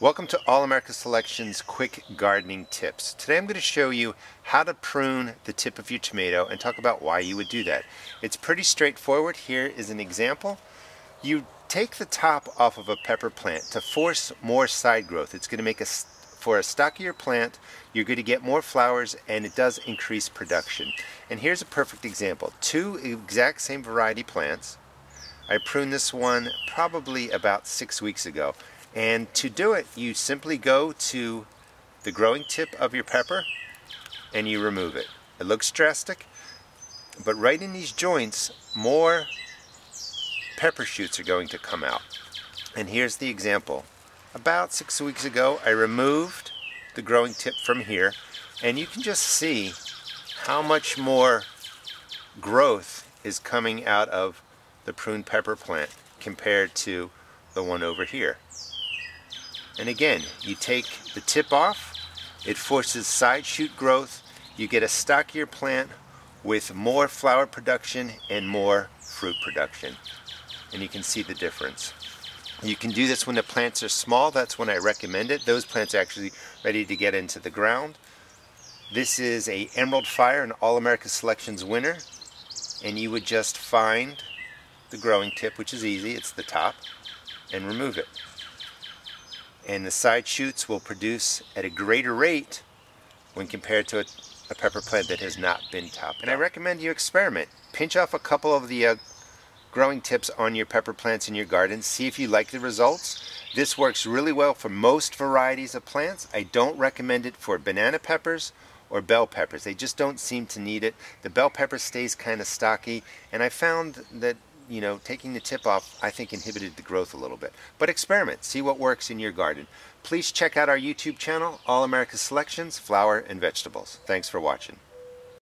Welcome to All America Selections Quick Gardening Tips. Today I'm going to show you how to prune the tip of your tomato and talk about why you would do that. It's pretty straightforward. Here is an example. You take the top off of a pepper plant to force more side growth. It's going to make for a stockier plant, you're going to get more flowers, and it does increase production. And here's a perfect example. Two exact same variety plants. I pruned this one probably about 6 weeks ago. And to do it, you simply go to the growing tip of your pepper and you remove it. It looks drastic, but right in these joints, more pepper shoots are going to come out. And here's the example. About 6 weeks ago, I removed the growing tip from here, and you can just see how much more growth is coming out of the prune pepper plant compared to the one over here. And again, you take the tip off, it forces side shoot growth, you get a stockier plant with more flower production and more fruit production. And you can see the difference. You can do this when the plants are small. That's when I recommend it. Those plants are actually ready to get into the ground. This is a Emerald Fire, an All America Selections winner. And you would just find the growing tip, which is easy, it's the top, and remove it. And the side shoots will produce at a greater rate when compared to a pepper plant that has not been topped. And I recommend you experiment. Pinch off a couple of the growing tips on your pepper plants in your garden. See if you like the results. This works really well for most varieties of plants. I don't recommend it for banana peppers or bell peppers. They just don't seem to need it. The bell pepper stays kind of stocky, and I found that taking the tip off, I think, inhibited the growth a little bit. But experiment, see what works in your garden. Please check out our YouTube channel, All America Selections, Flower and Vegetables. Thanks for watching.